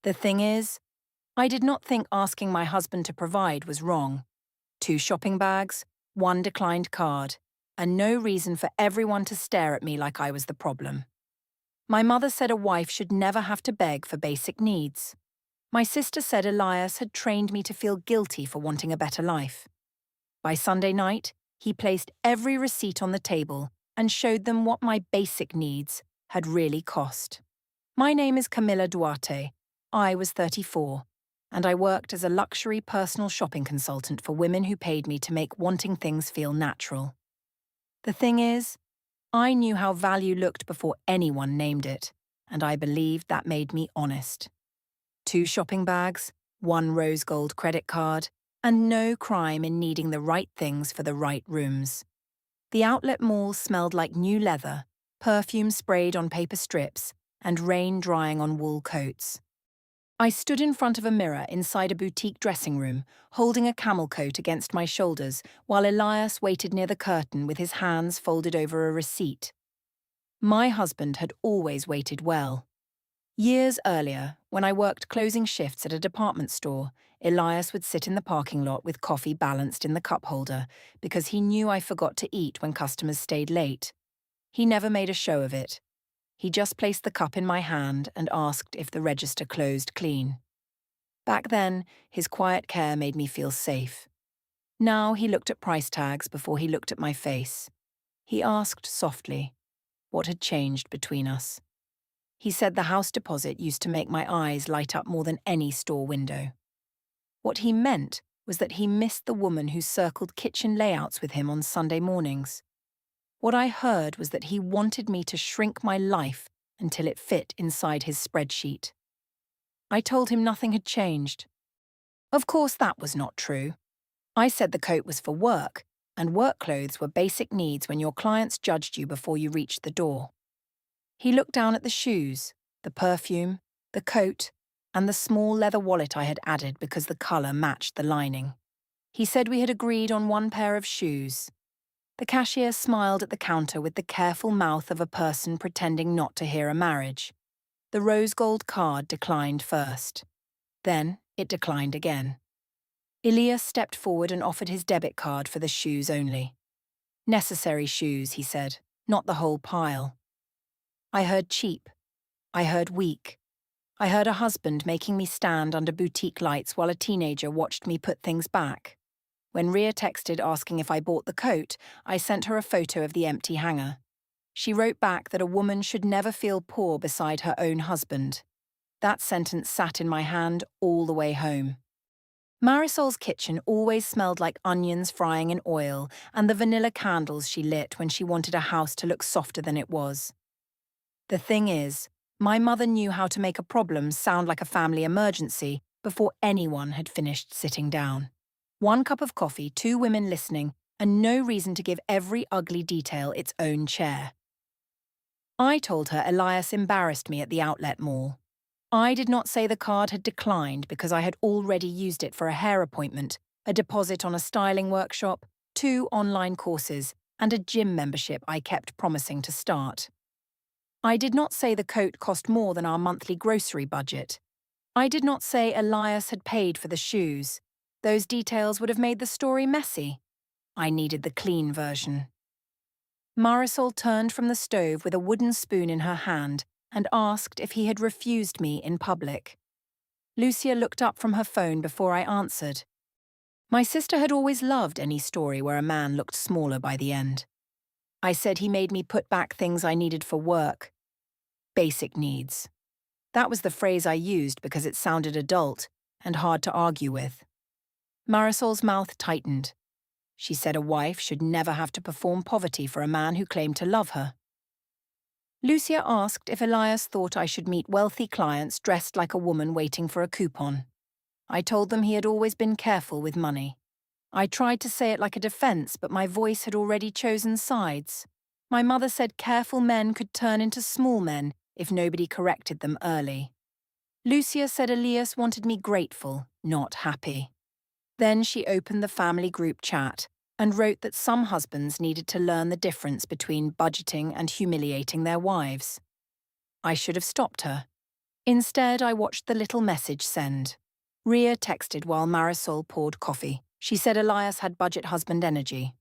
The thing is, I did not think asking my husband to provide was wrong. 2 shopping bags, 1 declined card, and no reason for everyone to stare at me like I was the problem. My mother said a wife should never have to beg for basic needs. My sister said Elias had trained me to feel guilty for wanting a better life. By Sunday night, he placed every receipt on the table and showed them what my basic needs had really cost. My name is Camilla Duarte. I was 34, and I worked as a luxury personal shopping consultant for women who paid me to make wanting things feel natural. The thing is, I knew how value looked before anyone named it, and I believed that made me honest. 2 shopping bags, 1 rose gold credit card, and no crime in needing the right things for the right rooms. The outlet mall smelled like new leather, perfume sprayed on paper strips, and rain drying on wool coats. I stood in front of a mirror inside a boutique dressing room, holding a camel coat against my shoulders, while Elias waited near the curtain with his hands folded over a receipt. My husband had always waited well. Years earlier, when I worked closing shifts at a department store, Elias would sit in the parking lot with coffee balanced in the cup holder because he knew I forgot to eat when customers stayed late. He never made a show of it. He just placed the cup in my hand and asked if the register closed clean. Back then, his quiet care made me feel safe. Now he looked at price tags before he looked at my face. He asked softly what had changed between us. He said the house deposit used to make my eyes light up more than any store window. What he meant was that he missed the woman who circled kitchen layouts with him on Sunday mornings. What I heard was that he wanted me to shrink my life until it fit inside his spreadsheet. I told him nothing had changed. Of course, that was not true. I said the coat was for work, and work clothes were basic needs when your clients judged you before you reached the door. He looked down at the shoes, the perfume, the coat, and the small leather wallet I had added because the colour matched the lining. He said we had agreed on 1 pair of shoes. The cashier smiled at the counter with the careful mouth of a person pretending not to hear a marriage. The rose gold card declined first. Then it declined again. Elias stepped forward and offered his debit card for the shoes only. Necessary shoes, he said, not the whole pile. I heard cheap. I heard weak. I heard a husband making me stand under boutique lights while a teenager watched me put things back. When Ria texted asking if I bought the coat, I sent her a photo of the empty hanger. She wrote back that a woman should never feel poor beside her own husband. That sentence sat in my hand all the way home. Marisol's kitchen always smelled like onions frying in oil and the vanilla candles she lit when she wanted a house to look softer than it was. The thing is, my mother knew how to make a problem sound like a family emergency before anyone had finished sitting down. 1 cup of coffee, 2 women listening, and no reason to give every ugly detail its own chair. I told her Elias embarrassed me at the outlet mall. I did not say the card had declined because I had already used it for a hair appointment, a deposit on a styling workshop, 2 online courses, and a gym membership I kept promising to start. I did not say the coat cost more than our monthly grocery budget. I did not say Elias had paid for the shoes. Those details would have made the story messy. I needed the clean version. Marisol turned from the stove with a wooden spoon in her hand and asked if he had refused me in public. Lucia looked up from her phone before I answered. My sister had always loved any story where a man looked smaller by the end. I said he made me put back things I needed for work. Basic needs. That was the phrase I used because it sounded adult and hard to argue with. Marisol's mouth tightened. She said a wife should never have to perform poverty for a man who claimed to love her. Lucia asked if Elias thought I should meet wealthy clients dressed like a woman waiting for a coupon. I told them he had always been careful with money. I tried to say it like a defense, but my voice had already chosen sides. My mother said careful men could turn into small men if nobody corrected them early. Lucia said Elias wanted me grateful, not happy. Then she opened the family group chat and wrote that some husbands needed to learn the difference between budgeting and humiliating their wives. I should have stopped her. Instead, I watched the little message send. Ria texted while Marisol poured coffee. She said Elias had budget husband energy.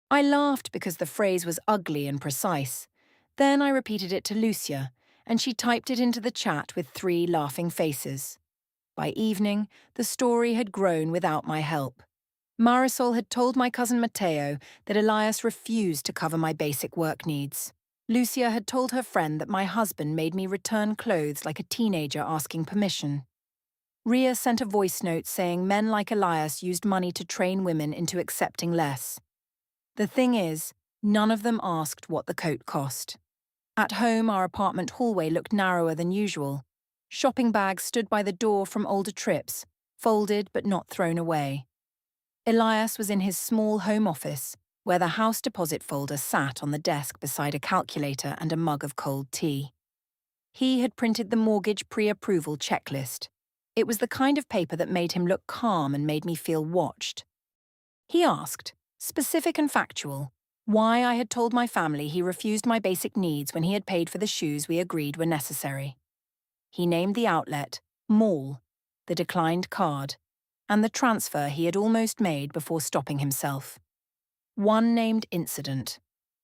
I laughed because the phrase was ugly and precise. Then I repeated it to Lucia, and she typed it into the chat with 3 laughing faces. By evening, the story had grown without my help. Marisol had told my cousin Mateo that Elias refused to cover my basic work needs. Lucia had told her friend that my husband made me return clothes like a teenager asking permission. Ria sent a voice note saying men like Elias used money to train women into accepting less. The thing is, none of them asked what the coat cost. At home, our apartment hallway looked narrower than usual. Shopping bags stood by the door from older trips, folded but not thrown away. Elias was in his small home office, where the house deposit folder sat on the desk beside a calculator and a mug of cold tea. He had printed the mortgage pre-approval checklist. It was the kind of paper that made him look calm and made me feel watched. He asked, specific and factual, why I had told my family he refused my basic needs when he had paid for the shoes we agreed were necessary. He named the outlet, Mall, the declined card, and the transfer he had almost made before stopping himself. One named incident.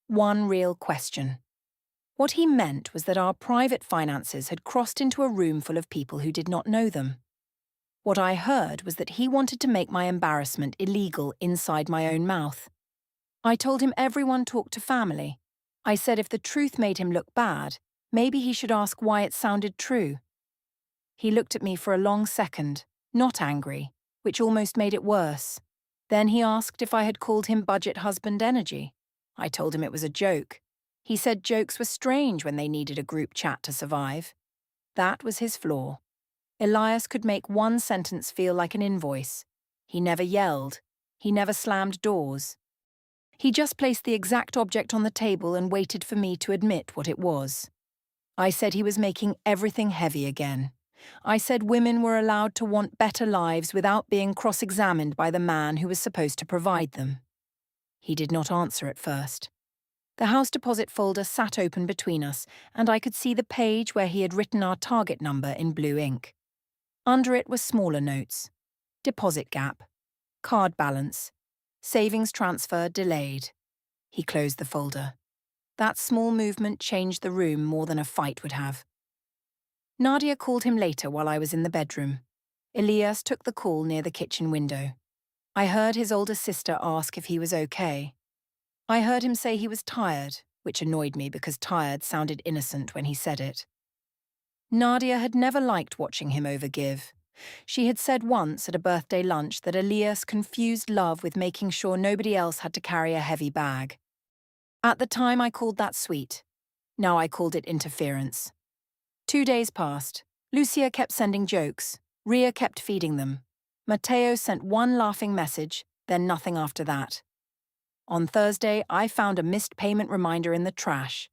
One real question. What he meant was that our private finances had crossed into a room full of people who did not know them. What I heard was that he wanted to make my embarrassment illegal inside my own mouth. I told him everyone talked to family. I said if the truth made him look bad, maybe he should ask why it sounded true. He looked at me for a long second, not angry, which almost made it worse. Then he asked if I had called him budget husband energy. I told him it was a joke. He said jokes were strange when they needed a group chat to survive. That was his flaw. Elias could make one sentence feel like an invoice. He never yelled. He never slammed doors. He just placed the exact object on the table and waited for me to admit what it was. I said he was making everything heavy again. I said women were allowed to want better lives without being cross-examined by the man who was supposed to provide them. He did not answer at first. The house deposit folder sat open between us, and I could see the page where he had written our target number in blue ink. Under it were smaller notes. Deposit gap. Card balance. Savings transfer delayed. He closed the folder. That small movement changed the room more than a fight would have. Nadia called him later while I was in the bedroom. Elias took the call near the kitchen window. I heard his older sister ask if he was okay. I heard him say he was tired, which annoyed me because tired sounded innocent when he said it. Nadia had never liked watching him overgive. She had said once at a birthday lunch that Elias confused love with making sure nobody else had to carry a heavy bag. At the time I called that sweet. Now I called it interference. 2 days passed. Lucia kept sending jokes. Ria kept feeding them. Mateo sent one laughing message, then nothing after that. On Thursday, I found a missed payment reminder in the trash.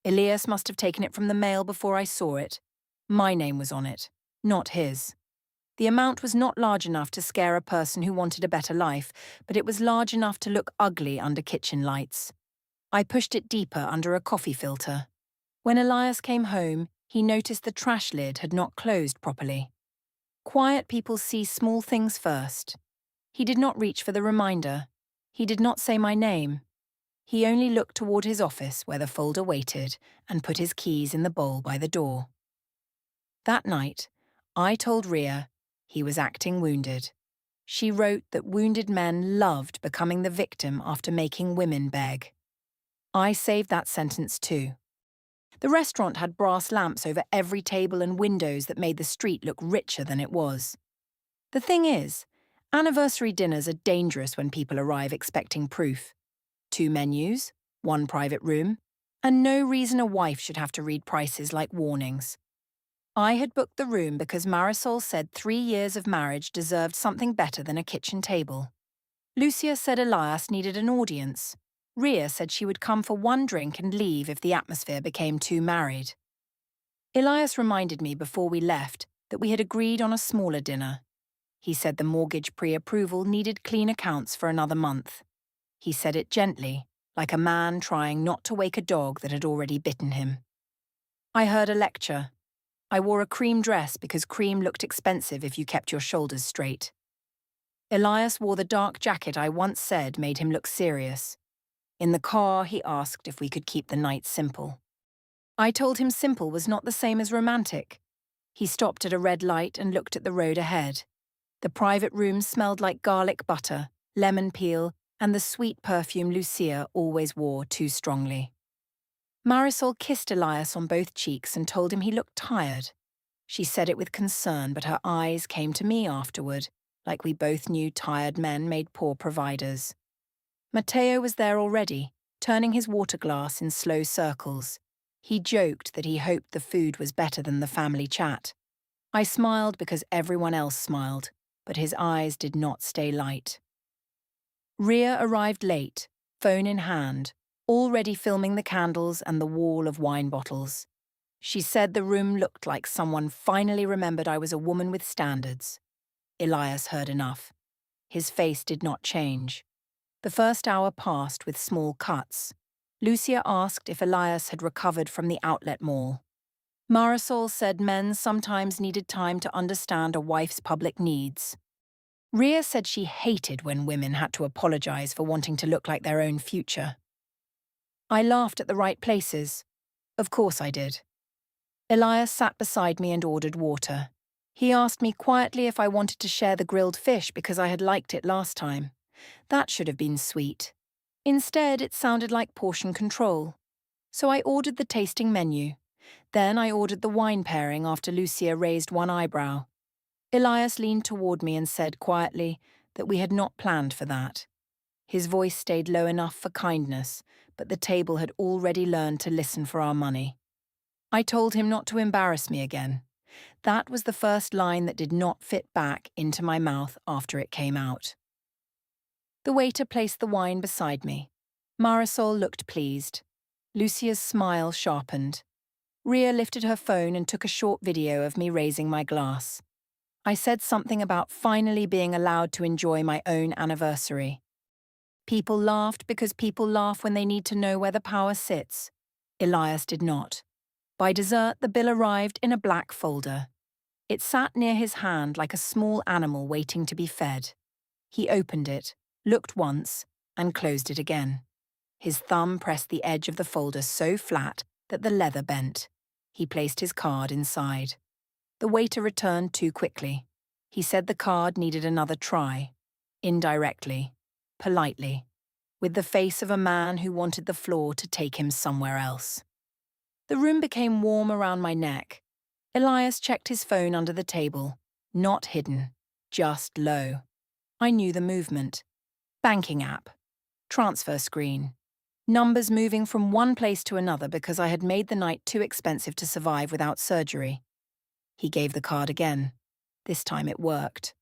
Elias must have taken it from the mail before I saw it. My name was on it, not his. The amount was not large enough to scare a person who wanted a better life, but it was large enough to look ugly under kitchen lights. I pushed it deeper under a coffee filter. When Elias came home, he noticed the trash lid had not closed properly. Quiet people see small things first. He did not reach for the reminder. He did not say my name. He only looked toward his office where the folder waited and put his keys in the bowl by the door. That night, I told Ria he was acting wounded. She wrote that wounded men loved becoming the victim after making women beg. I saved that sentence too. The restaurant had brass lamps over every table and windows that made the street look richer than it was. The thing is, anniversary dinners are dangerous when people arrive expecting proof. 2 menus, 1 private room, and no reason a wife should have to read prices like warnings. I had booked the room because Marisol said 3 years of marriage deserved something better than a kitchen table. Lucia said Elias needed an audience. Ria said she would come for 1 drink and leave if the atmosphere became too married. Elias reminded me before we left that we had agreed on a smaller dinner. He said the mortgage pre-approval needed clean accounts for another month. He said it gently, like a man trying not to wake a dog that had already bitten him. I heard a lecture. I wore a cream dress because cream looked expensive if you kept your shoulders straight. Elias wore the dark jacket I once said made him look serious. In the car, he asked if we could keep the night simple. I told him simple was not the same as romantic. He stopped at a red light and looked at the road ahead. The private room smelled like garlic butter, lemon peel, and the sweet perfume Lucia always wore too strongly. Marisol kissed Elias on both cheeks and told him he looked tired. She said it with concern, but her eyes came to me afterward, like we both knew tired men made poor providers. Matteo was there already, turning his water glass in slow circles. He joked that he hoped the food was better than the family chat. I smiled because everyone else smiled, but his eyes did not stay light. Ria arrived late, phone in hand, already filming the candles and the wall of wine bottles. She said the room looked like someone finally remembered I was a woman with standards. Elias heard enough. His face did not change. The first hour passed with small cuts. Lucia asked if Elias had recovered from the outlet mall. Marisol said men sometimes needed time to understand a wife's public needs. Ria said she hated when women had to apologize for wanting to look like their own future. I laughed at the right places. Of course I did. Elias sat beside me and ordered water. He asked me quietly if I wanted to share the grilled fish because I had liked it last time. That should have been sweet. Instead, it sounded like portion control. So I ordered the tasting menu. Then I ordered the wine pairing after Lucia raised one eyebrow. Elias leaned toward me and said quietly that we had not planned for that. His voice stayed low enough for kindness, but the table had already learned to listen for our money. I told him not to embarrass me again. That was the first line that did not fit back into my mouth after it came out. The waiter placed the wine beside me. Marisol looked pleased. Lucia's smile sharpened. Ria lifted her phone and took a short video of me raising my glass. I said something about finally being allowed to enjoy my own anniversary. People laughed because people laugh when they need to know where the power sits. Elias did not. By dessert, the bill arrived in a black folder. It sat near his hand like a small animal waiting to be fed. He opened it, looked once, and closed it again. His thumb pressed the edge of the folder so flat that the leather bent. He placed his card inside. The waiter returned too quickly. He said the card needed another try. Indirectly, politely, with the face of a man who wanted the floor to take him somewhere else. The room became warm around my neck. Elias checked his phone under the table, not hidden, just low. I knew the movement. Banking app. Transfer screen. Numbers moving from one place to another because I had made the night too expensive to survive without surgery. He gave the card again. This time it worked.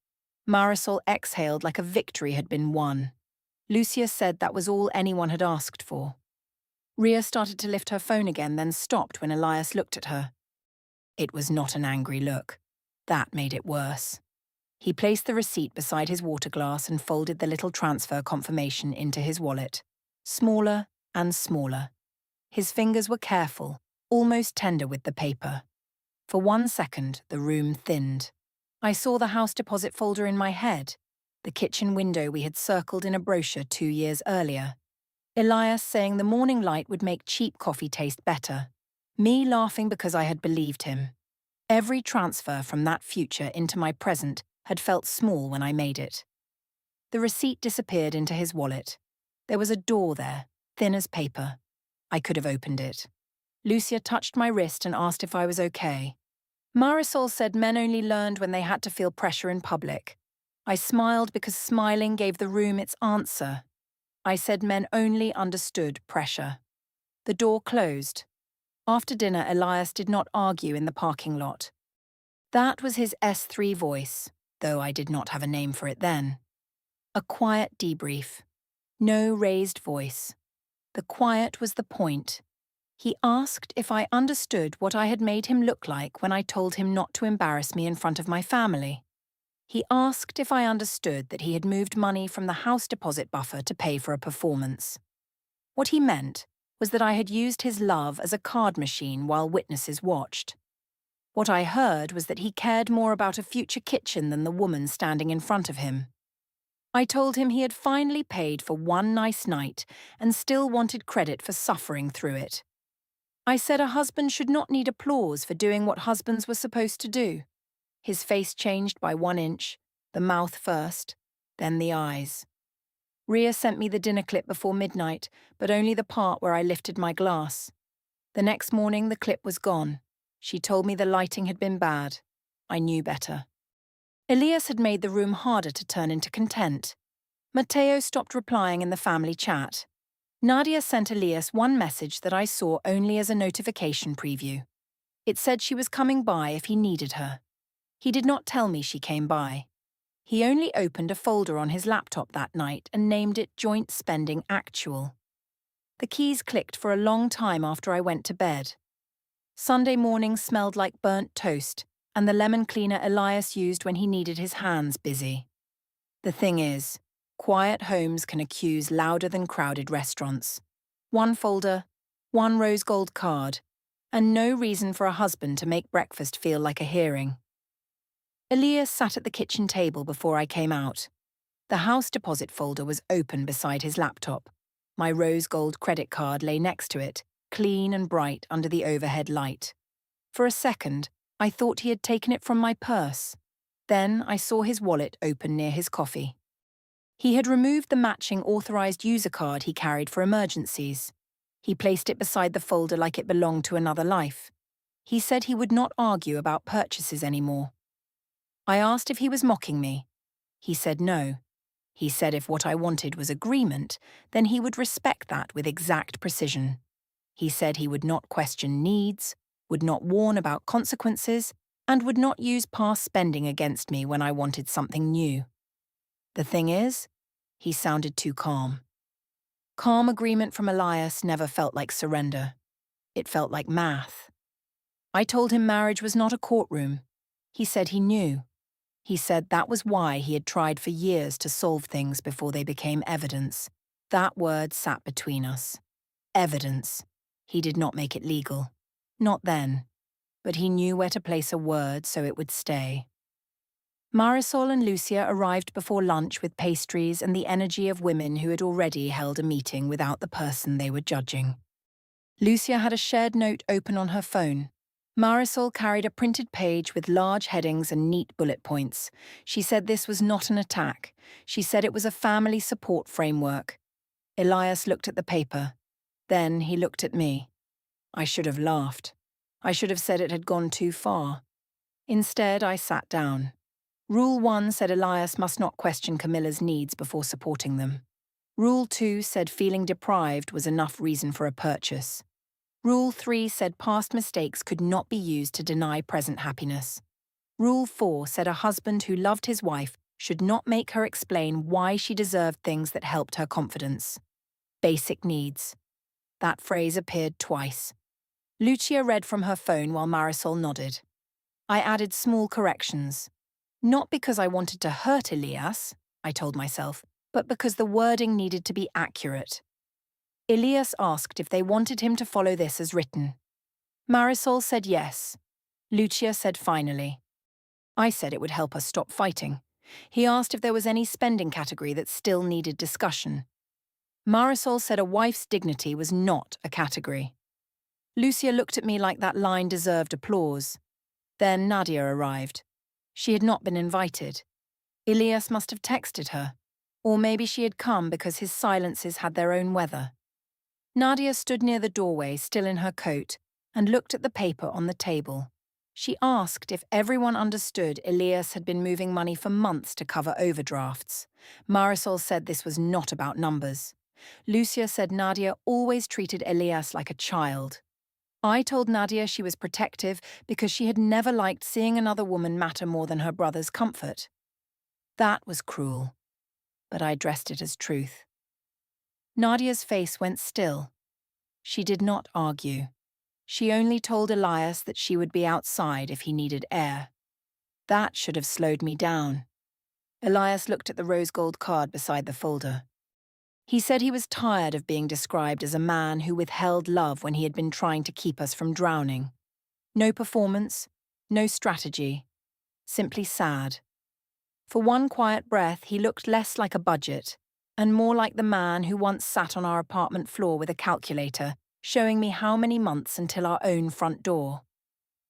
Marisol exhaled like a victory had been won. Lucia said that was all anyone had asked for. Ria started to lift her phone again, then stopped when Elias looked at her. It was not an angry look. That made it worse. He placed the receipt beside his water glass and folded the little transfer confirmation into his wallet. Smaller and smaller. His fingers were careful, almost tender with the paper. For 1 second, the room thinned. I saw the house deposit folder in my head, the kitchen window we had circled in a brochure 2 years earlier. Elias saying the morning light would make cheap coffee taste better. Me laughing because I had believed him. Every transfer from that future into my present had felt small when I made it. The receipt disappeared into his wallet. There was a door there, thin as paper. I could have opened it. Lucia touched my wrist and asked if I was okay. Marisol said men only learned when they had to feel pressure in public. I smiled because smiling gave the room its answer. I said men only understood pressure. The door closed. After dinner, Elias did not argue in the parking lot. That was his S3 voice, though I did not have a name for it then. A quiet debrief. No raised voice. The quiet was the point. He asked if I understood what I had made him look like when I told him not to embarrass me in front of my family. He asked if I understood that he had moved money from the house deposit buffer to pay for a performance. What he meant was that I had used his love as a card machine while witnesses watched. What I heard was that he cared more about a future kitchen than the woman standing in front of him. I told him he had finally paid for one nice night and still wanted credit for suffering through it. I said a husband should not need applause for doing what husbands were supposed to do. His face changed by 1 inch, the mouth first, then the eyes. Ria sent me the dinner clip before midnight, but only the part where I lifted my glass. The next morning, the clip was gone. She told me the lighting had been bad. I knew better. Elias had made the room harder to turn into content. Matteo stopped replying in the family chat. Nadia sent Elias one message that I saw only as a notification preview. It said she was coming by if he needed her. He did not tell me she came by. He only opened a folder on his laptop that night and named it Joint Spending Actual. The keys clicked for a long time after I went to bed. Sunday morning smelled like burnt toast and the lemon cleaner Elias used when he needed his hands busy. The thing is, quiet homes can accuse louder than crowded restaurants. One folder, one rose gold card, and no reason for a husband to make breakfast feel like a hearing. Elias sat at the kitchen table before I came out. The house deposit folder was open beside his laptop. My rose gold credit card lay next to it, clean and bright under the overhead light. For a second, I thought he had taken it from my purse. Then I saw his wallet open near his coffee. He had removed the matching authorized user card he carried for emergencies. He placed it beside the folder like it belonged to another life. He said he would not argue about purchases anymore. I asked if he was mocking me. He said no. He said if what I wanted was agreement, then he would respect that with exact precision. He said he would not question needs, would not warn about consequences, and would not use past spending against me when I wanted something new. The thing is, he sounded too calm. Calm agreement from Elias never felt like surrender. It felt like math. I told him marriage was not a courtroom. He said he knew. He said that was why he had tried for years to solve things before they became evidence. That word sat between us. Evidence. He did not make it legal. Not then. But he knew where to place a word so it would stay. Marisol and Lucia arrived before lunch with pastries and the energy of women who had already held a meeting without the person they were judging. Lucia had a shared note open on her phone. Marisol carried a printed page with large headings and neat bullet points. She said this was not an attack. She said it was a family support framework. Elias looked at the paper. Then he looked at me. I should have laughed. I should have said it had gone too far. Instead, I sat down. Rule 1 said Elias must not question Camilla's needs before supporting them. Rule 2 said feeling deprived was enough reason for a purchase. Rule 3 said past mistakes could not be used to deny present happiness. Rule 4 said a husband who loved his wife should not make her explain why she deserved things that helped her confidence. Basic needs. That phrase appeared twice. Lucia read from her phone while Marisol nodded. I added small corrections. Not because I wanted to hurt Elias, I told myself, but because the wording needed to be accurate. Elias asked if they wanted him to follow this as written. Marisol said yes. Lucia said finally. I said it would help us stop fighting. He asked if there was any spending category that still needed discussion. Marisol said a wife's dignity was not a category. Lucia looked at me like that line deserved applause. Then Nadia arrived. She had not been invited. Elias must have texted her. Or maybe she had come because his silences had their own weather. Nadia stood near the doorway, still in her coat, and looked at the paper on the table. She asked if everyone understood Elias had been moving money for months to cover overdrafts. Marisol said this was not about numbers. Lucia said Nadia always treated Elias like a child. I told Nadia she was protective because she had never liked seeing another woman matter more than her brother's comfort. That was cruel, but I dressed it as truth. Nadia's face went still. She did not argue. She only told Elias that she would be outside if he needed air. That should have slowed me down. Elias looked at the rose gold card beside the folder. He said he was tired of being described as a man who withheld love when he had been trying to keep us from drowning. No performance, No strategy. Simply sad. For one quiet breath, he looked less like a budget, and more like the man who once sat on our apartment floor with a calculator, showing me how many months until our own front door.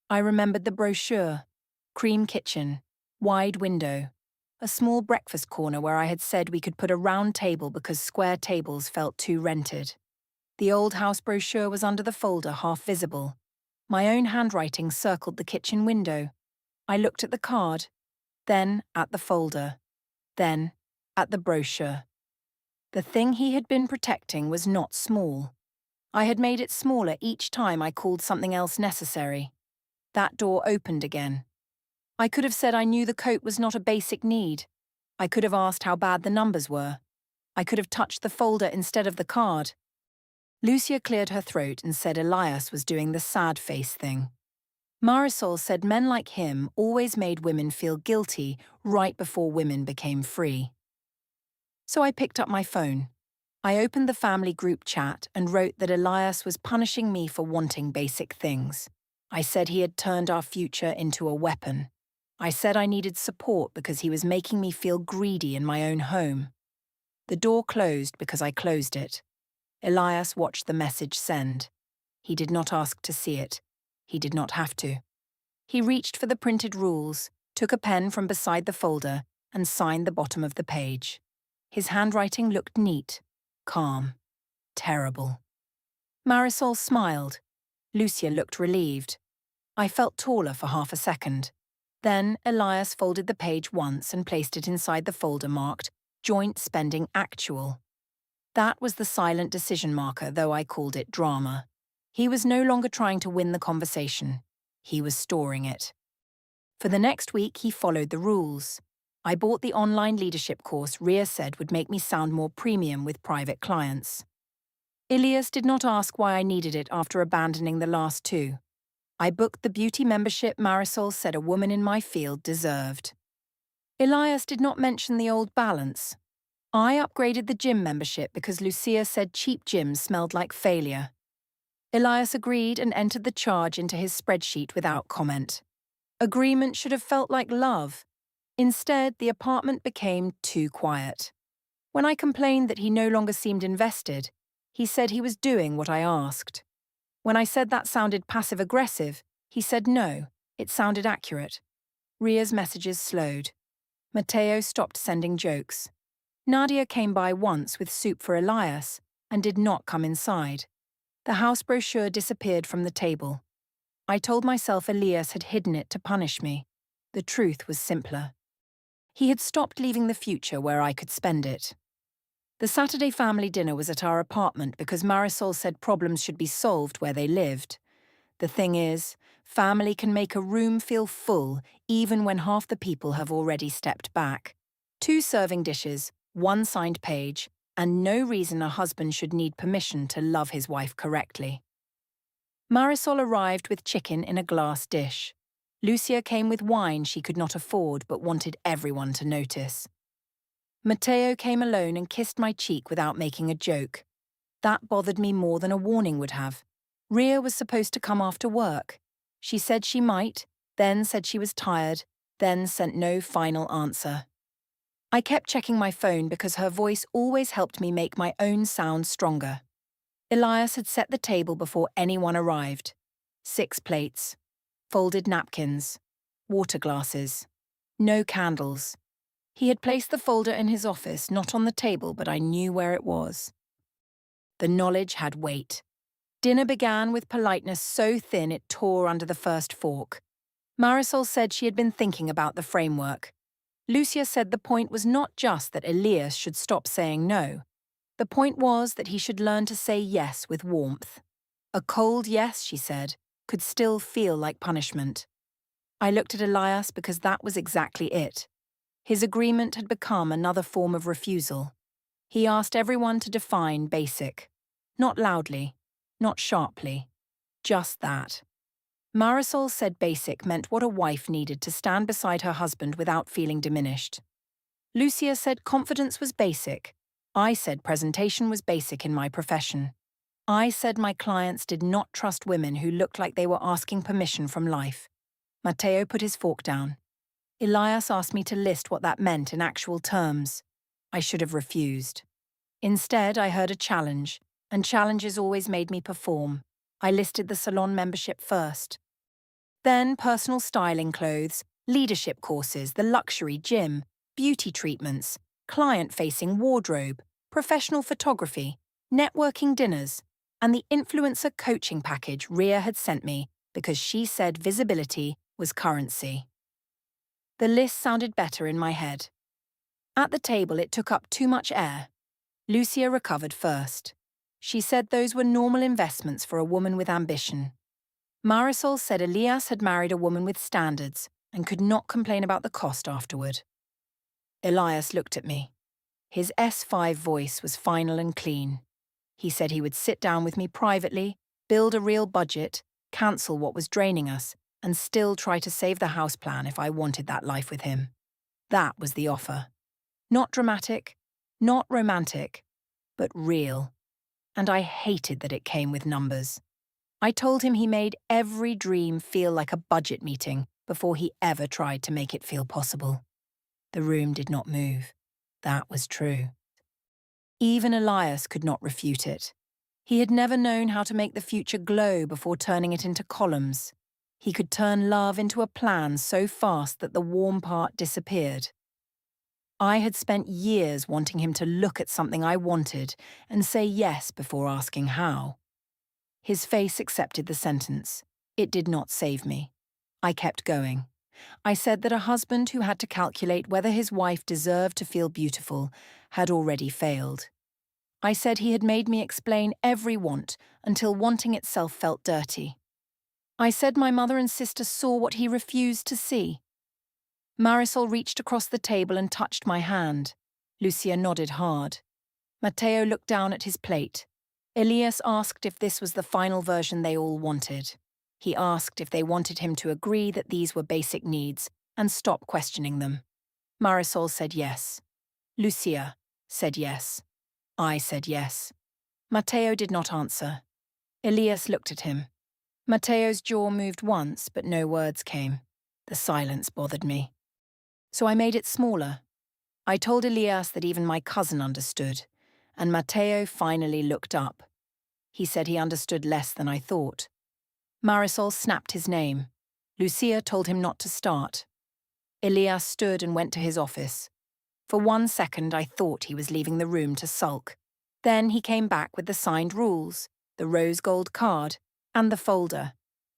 I remembered the brochure. Cream kitchen, wide window, a small breakfast corner where I had said we could put a round table because square tables felt too rented. The old house brochure was under the folder, half visible. My own handwriting circled the kitchen window. I looked at the card, then at the folder, then at the brochure. The thing he had been protecting was not small. I had made it smaller each time I called something else necessary. That door opened again. I could have said I knew the coat was not a basic need. I could have asked how bad the numbers were. I could have touched the folder instead of the card. Lucia cleared her throat and said Elias was doing the sad face thing. Marisol said men like him always made women feel guilty right before women became free. So I picked up my phone. I opened the family group chat and wrote that Elias was punishing me for wanting basic things. I said he had turned our future into a weapon. I said I needed support because he was making me feel greedy in my own home. The door closed because I closed it. Elias watched the message send. He did not ask to see it. He did not have to. He reached for the printed rules, took a pen from beside the folder, and signed the bottom of the page. His handwriting looked neat, calm, terrible. Marisol smiled. Lucia looked relieved. I felt taller for half a second. Then Elias folded the page once and placed it inside the folder marked Joint Spending Actual. That was the silent decision marker, though I called it drama. He was no longer trying to win the conversation. He was storing it. For the next week, he followed the rules. I bought the online leadership course Ria said would make me sound more premium with private clients. Elias did not ask why I needed it after abandoning the last two. I booked the beauty membership Marisol said a woman in my field deserved. Elias did not mention the old balance. I upgraded the gym membership because Lucia said cheap gyms smelled like failure. Elias agreed and entered the charge into his spreadsheet without comment. Agreement should have felt like love. Instead, the apartment became too quiet. When I complained that he no longer seemed invested, he said he was doing what I asked. When I said that sounded passive-aggressive, he said no, it sounded accurate. Ria's messages slowed. Matteo stopped sending jokes. Nadia came by once with soup for Elias and did not come inside. The house brochure disappeared from the table. I told myself Elias had hidden it to punish me. The truth was simpler. He had stopped leaving the future where I could spend it. The Saturday family dinner was at our apartment because Marisol said problems should be solved where they lived. The thing is, family can make a room feel full even when half the people have already stepped back. 2 serving dishes, 1 signed page, and no reason a husband should need permission to love his wife correctly. Marisol arrived with chicken in a glass dish. Lucia came with wine she could not afford but wanted everyone to notice. Matteo came alone and kissed my cheek without making a joke. That bothered me more than a warning would have. Ria was supposed to come after work. She said she might, then said she was tired, then sent no final answer. I kept checking my phone because her voice always helped me make my own sound stronger. Elias had set the table before anyone arrived. 6 plates, folded napkins, water glasses, no candles. He had placed the folder in his office, not on the table, but I knew where it was. The knowledge had weight. Dinner began with politeness so thin it tore under the first fork. Marisol said she had been thinking about the framework. Lucia said the point was not just that Elias should stop saying no. The point was that he should learn to say yes with warmth. A cold yes, she said, could still feel like punishment. I looked at Elias because that was exactly it. His agreement had become another form of refusal. He asked everyone to define basic. Not loudly, not sharply, just that. Marisol said basic meant what a wife needed to stand beside her husband without feeling diminished. Lucia said confidence was basic. I said presentation was basic in my profession. I said my clients did not trust women who looked like they were asking permission from life. Matteo put his fork down. Elias asked me to list what that meant in actual terms. I should have refused. Instead, I heard a challenge, and challenges always made me perform. I listed the salon membership first. Then personal styling clothes, leadership courses, the luxury gym, beauty treatments, client-facing wardrobe, professional photography, networking dinners, and the influencer coaching package Ria had sent me because she said visibility was currency. The list sounded better in my head. At the table, it took up too much air. Lucia recovered first. She said those were normal investments for a woman with ambition. Marisol said Elias had married a woman with standards and could not complain about the cost afterward. Elias looked at me. His S5 voice was final and clean. He said he would sit down with me privately, build a real budget, cancel what was draining us, and still try to save the house plan if I wanted that life with him. That was the offer. Not dramatic, not romantic, but real. And I hated that it came with numbers. I told him he made every dream feel like a budget meeting before he ever tried to make it feel possible. The room did not move. That was true. Even Elias could not refute it. He had never known how to make the future glow before turning it into columns. He could turn love into a plan so fast that the warm part disappeared. I had spent years wanting him to look at something I wanted and say yes before asking how. His face accepted the sentence. It did not save me. I kept going. I said that a husband who had to calculate whether his wife deserved to feel beautiful had already failed. I said he had made me explain every want until wanting itself felt dirty. I said my mother and sister saw what he refused to see. Marisol reached across the table and touched my hand. Lucia nodded hard. Matteo looked down at his plate. Elias asked if this was the final version they all wanted. He asked if they wanted him to agree that these were basic needs and stop questioning them. Marisol said yes. Lucia said yes. I said yes. Matteo did not answer. Elias looked at him. Matteo's jaw moved once, but no words came. The silence bothered me. So I made it smaller. I told Elias that even my cousin understood, and Matteo finally looked up. He said he understood less than I thought. Marisol snapped his name. Lucia told him not to start. Elias stood and went to his office. For 1 second, I thought he was leaving the room to sulk. Then he came back with the signed rules, the rose gold card, and the folder.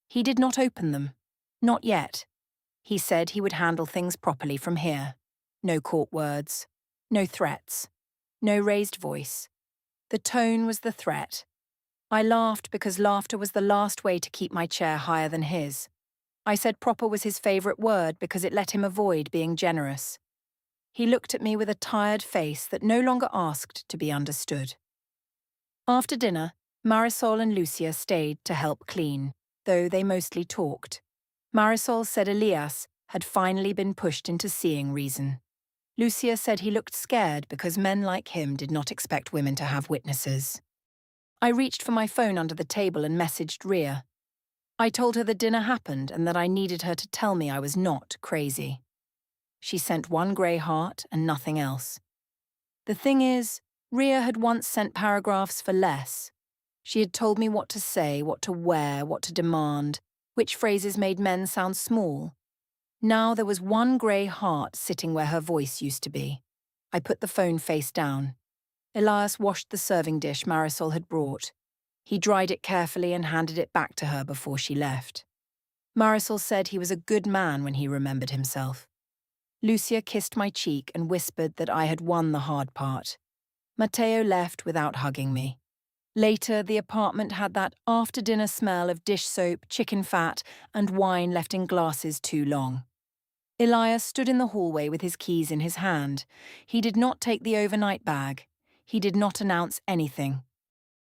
He did not open them. Not yet. He said he would handle things properly from here. No court words. No threats. No raised voice. The tone was the threat. I laughed because laughter was the last way to keep my chair higher than his. I said proper was his favourite word because it let him avoid being generous. He looked at me with a tired face that no longer asked to be understood. After dinner, Marisol and Lucia stayed to help clean, though they mostly talked. Marisol said Elias had finally been pushed into seeing reason. Lucia said he looked scared because men like him did not expect women to have witnesses. I reached for my phone under the table and messaged Ria. I told her the dinner happened and that I needed her to tell me I was not crazy. She sent one grey heart and nothing else. The thing is, Ria had once sent paragraphs for less. She had told me what to say, what to wear, what to demand, which phrases made men sound small. Now there was one grey heart sitting where her voice used to be. I put the phone face down. Elias washed the serving dish Marisol had brought. He dried it carefully and handed it back to her before she left. Marisol said he was a good man when he remembered himself. Lucia kissed my cheek and whispered that I had won the hard part. Matteo left without hugging me. Later, the apartment had that after-dinner smell of dish soap, chicken fat, and wine left in glasses too long. Elias stood in the hallway with his keys in his hand. He did not take the overnight bag. He did not announce anything.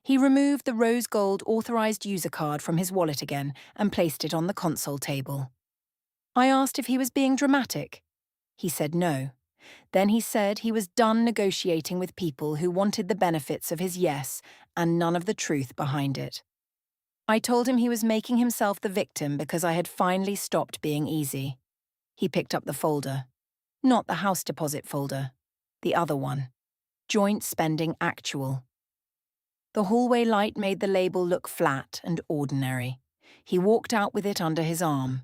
He removed the rose gold authorized user card from his wallet again and placed it on the console table. I asked if he was being dramatic. He said no. Then he said he was done negotiating with people who wanted the benefits of his yes and none of the truth behind it. I told him he was making himself the victim because I had finally stopped being easy. He picked up the folder. Not the house deposit folder. The other one. Joint spending actual. The hallway light made the label look flat and ordinary. He walked out with it under his arm.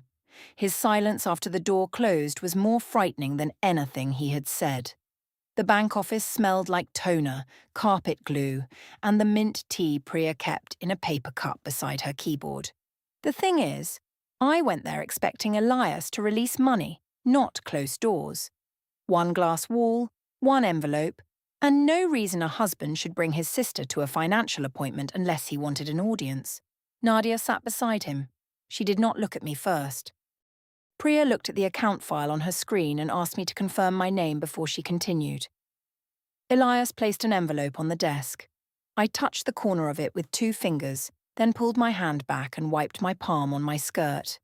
His silence after the door closed was more frightening than anything he had said. The bank office smelled like toner, carpet glue, and the mint tea Priya kept in a paper cup beside her keyboard. The thing is, I went there expecting Elias to release money, not close doors. One glass wall, one envelope, and no reason a husband should bring his sister to a financial appointment unless he wanted an audience. Nadia sat beside him. She did not look at me first. Priya looked at the account file on her screen and asked me to confirm my name before she continued. Elias placed an envelope on the desk. I touched the corner of it with 2 fingers, then pulled my hand back and wiped my palm on my skirt.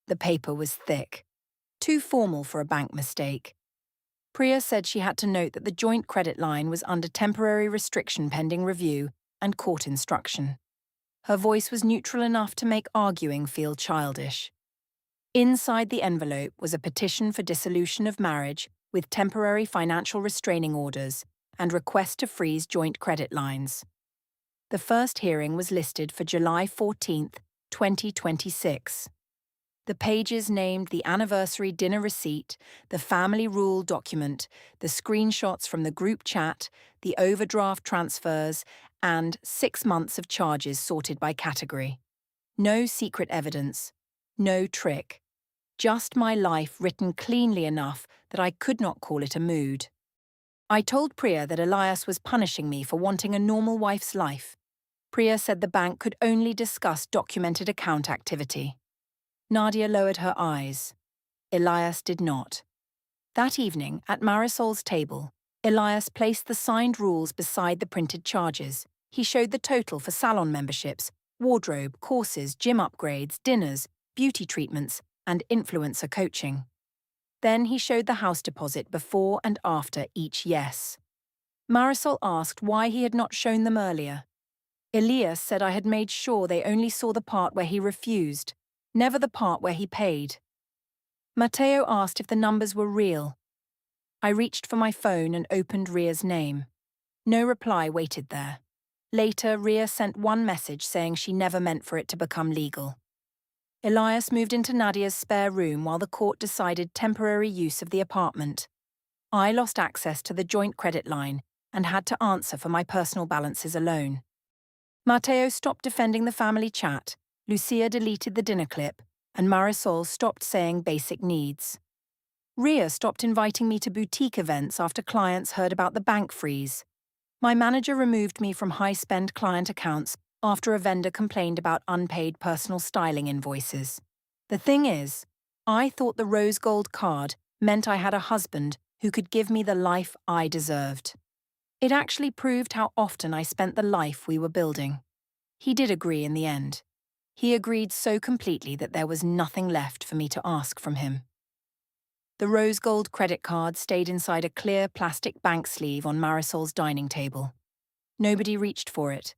The paper was thick. Too formal for a bank mistake. Priya said she had to note that the joint credit line was under temporary restriction pending review and court instruction. Her voice was neutral enough to make arguing feel childish. Inside the envelope was a petition for dissolution of marriage with temporary financial restraining orders and request to freeze joint credit lines. The first hearing was listed for July 14, 2026. The pages named the anniversary dinner receipt, the family rule document, the screenshots from the group chat, the overdraft transfers, and 6 months of charges sorted by category. No secret evidence, no trick. Just my life written cleanly enough that I could not call it a mood. I told Priya that Elias was punishing me for wanting a normal wife's life. Priya said the bank could only discuss documented account activity. Nadia lowered her eyes. Elias did not. That evening, at Marisol's table, Elias placed the signed rules beside the printed charges. He showed the total for salon memberships, wardrobe, courses, gym upgrades, dinners, beauty treatments, and influencer coaching. Then he showed the house deposit before and after each yes. Marisol asked why he had not shown them earlier. Elias said I had made sure they only saw the part where he refused, never the part where he paid. Matteo asked if the numbers were real. I reached for my phone and opened Ria's name. No reply waited there. Later, Ria sent one message saying she never meant for it to become legal. Elias moved into Nadia's spare room while the court decided temporary use of the apartment. I lost access to the joint credit line and had to answer for my personal balances alone. Matteo stopped defending the family chat, Lucia deleted the dinner clip, and Marisol stopped saying basic needs. Ria stopped inviting me to boutique events after clients heard about the bank freeze. My manager removed me from high-spend client accounts after a vendor complained about unpaid personal styling invoices. The thing is, I thought the rose gold card meant I had a husband who could give me the life I deserved. It actually proved how often I spent the life we were building. He did agree in the end. He agreed so completely that there was nothing left for me to ask from him. The rose gold credit card stayed inside a clear plastic bank sleeve on Marisol's dining table. Nobody reached for it.